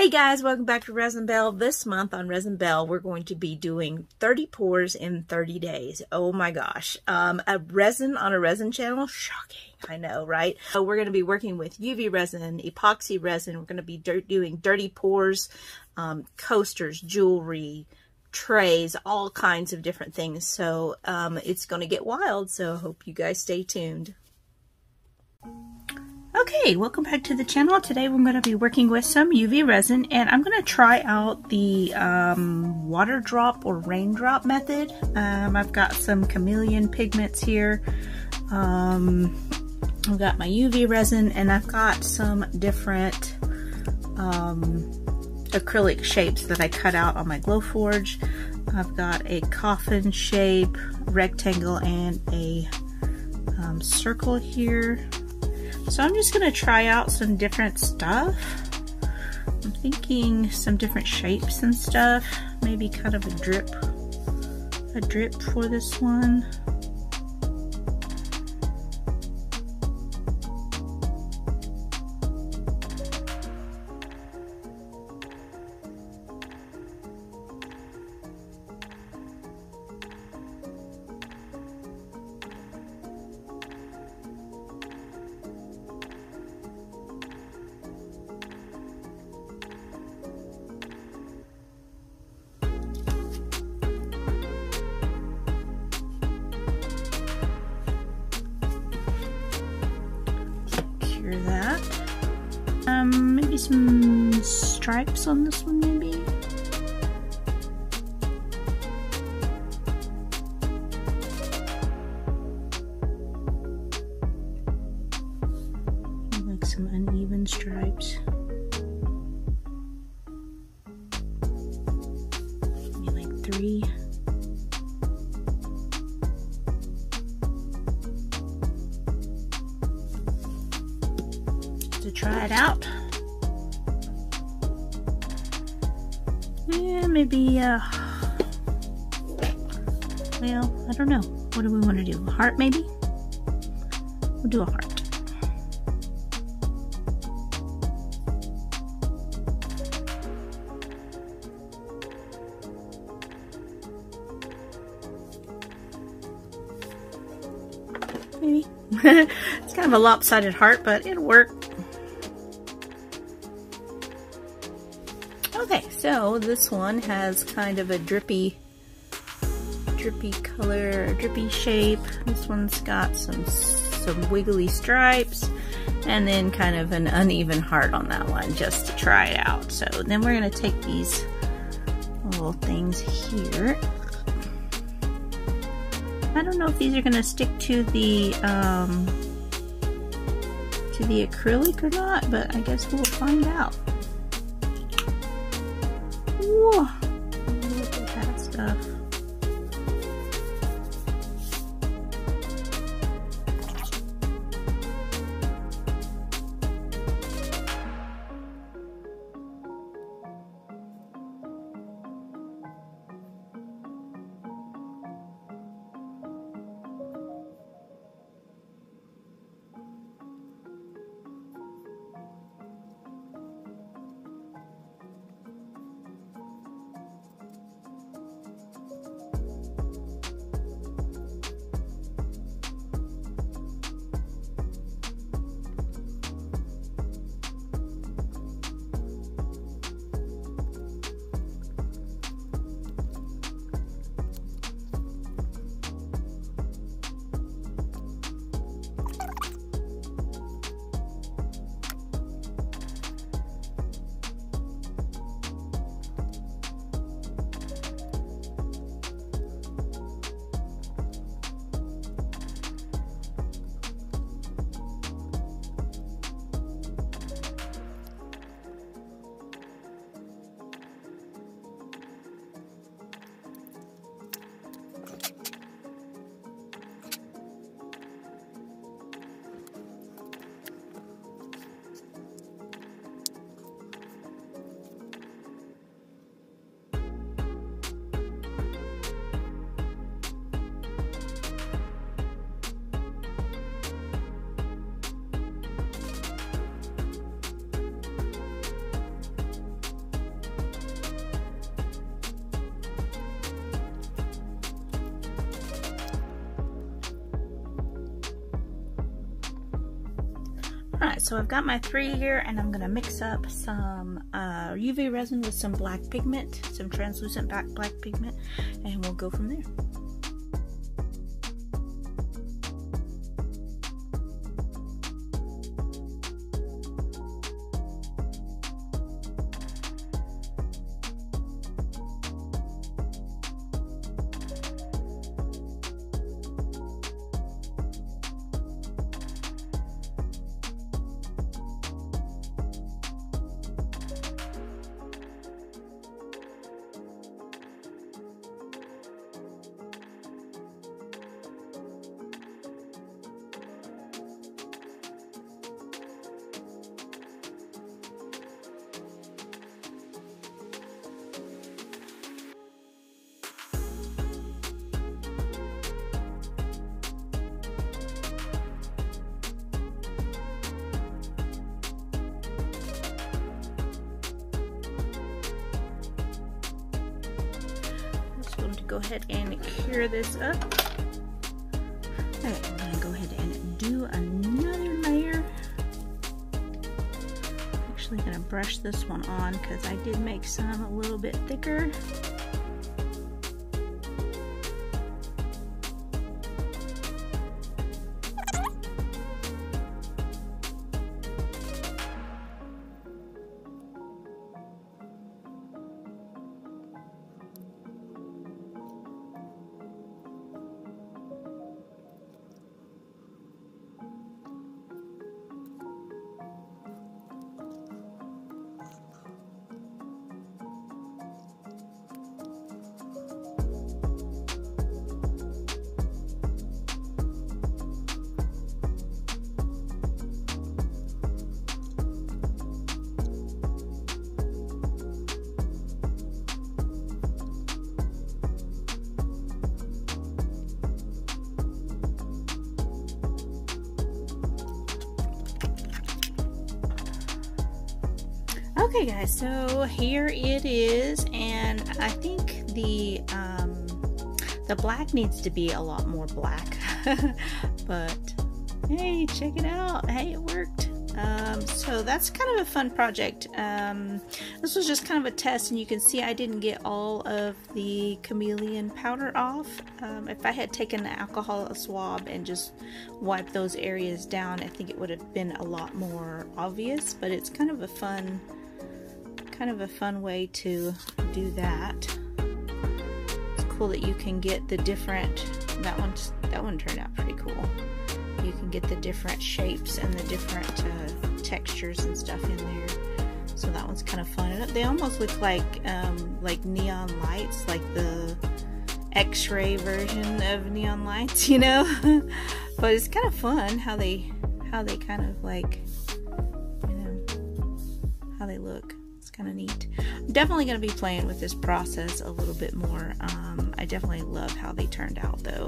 Hey guys, welcome back to Resin Bell. This month on Resin Bell, we're going to be doing 30 pours in 30 days. Oh my gosh. A resin on a resin channel? Shocking. I know, right? So we're going to be working with UV resin, epoxy resin. We're going to be doing dirty pours, coasters, jewelry, trays, all kinds of different things. So it's going to get wild, so I hope you guys stay tuned. Okay, welcome back to the channel. Today we're going to be working with some UV resin, and I'm going to try out the water drop or raindrop method. I've got some chameleon pigments here. I've got my UV resin, and I've got some different acrylic shapes that I cut out on my Glowforge. I've got a coffin shape, rectangle, and a circle here. So I'm just going to try out some different stuff. I'm thinking some different shapes and stuff. Maybe kind of a drip for this one. That. Maybe some stripes on this one, maybe. Like some uneven stripes. Maybe like 3. To try it out. Yeah, maybe, well, I don't know. What do we want to do? A heart, maybe? We'll do a heart. Maybe. It's kind of a lopsided heart, but it'll work. Okay, so this one has kind of a drippy color, drippy shape. This one's got some wiggly stripes, and then kind of an uneven heart on that one, just to try it out. So then we're gonna take these little things here. I don't know if these are gonna stick to the acrylic or not, but I guess we'll find out. Whoa, look at that stuff. Alright, so I've got my 3 here, and I'm going to mix up some UV resin with some black pigment, some translucent black pigment, and we'll go from there. Go ahead and cure this up. Alright, I'm going to go ahead and do another layer. I'm actually going to brush this one on because I did make some a little bit thicker. Okay guys, so here it is, and I think the black needs to be a lot more black, but hey, check it out. Hey, it worked. So that's kind of a fun project. This was just kind of a test, and you can see I didn't get all of the chameleon powder off. If I had taken the alcohol swab and just wiped those areas down, I think it would have been a lot more obvious, but it's kind of a fun way to do that. It's cool that you can get the different, that one turned out pretty cool. You can get the different shapes and the different textures and stuff in there. So that one's kind of fun. They almost look like neon lights, like the X-ray version of neon lights, you know. But it's kind of fun how they kind of like, you know, how they look. Kind of neat. I'm definitely going to be playing with this process a little bit more. I definitely love how they turned out though.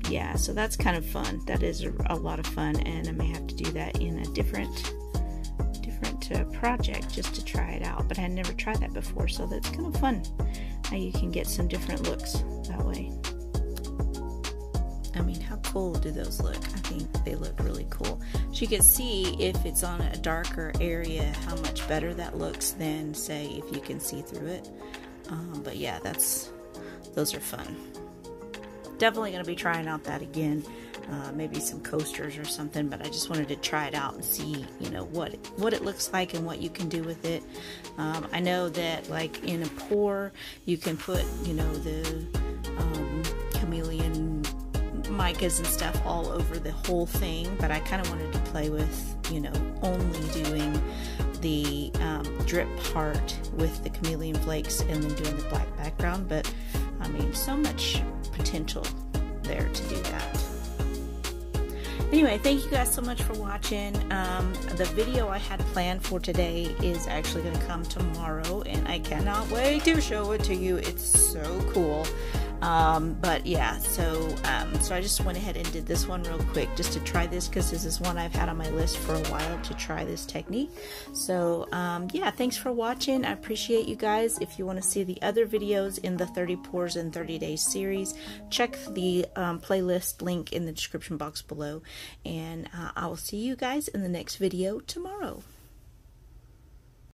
Yeah, so that's kind of fun. That is a lot of fun, and I may have to do that in a different project just to try it out, but I had never tried that before, so that's kind of fun how you can get some different looks that way. I mean, how cool do those look? I think they look really cool. So you can see if it's on a darker area how much better that looks than, say, if you can see through it. But yeah, those are fun. Definitely going to be trying out that again. Maybe some coasters or something, but I just wanted to try it out and see, you know, what it looks like and what you can do with it. I know that like in a pour you can put, you know, the chameleon micas and stuff all over the whole thing, but I kind of wanted to play with, you know, only doing the drip part with the chameleon flakes and then doing the black background. But I mean, so much potential there to do that. Anyway, thank you guys so much for watching. The video I had planned for today is actually going to come tomorrow, and I cannot wait to show it to you. It's so cool. But yeah, so I just went ahead and did this one real quick just to try this, because this is one I've had on my list for a while to try this technique. So yeah, thanks for watching. I appreciate you guys. If you want to see the other videos in the 30 Pours in 30 Days series, check the playlist link in the description box below, and I will see you guys in the next video tomorrow.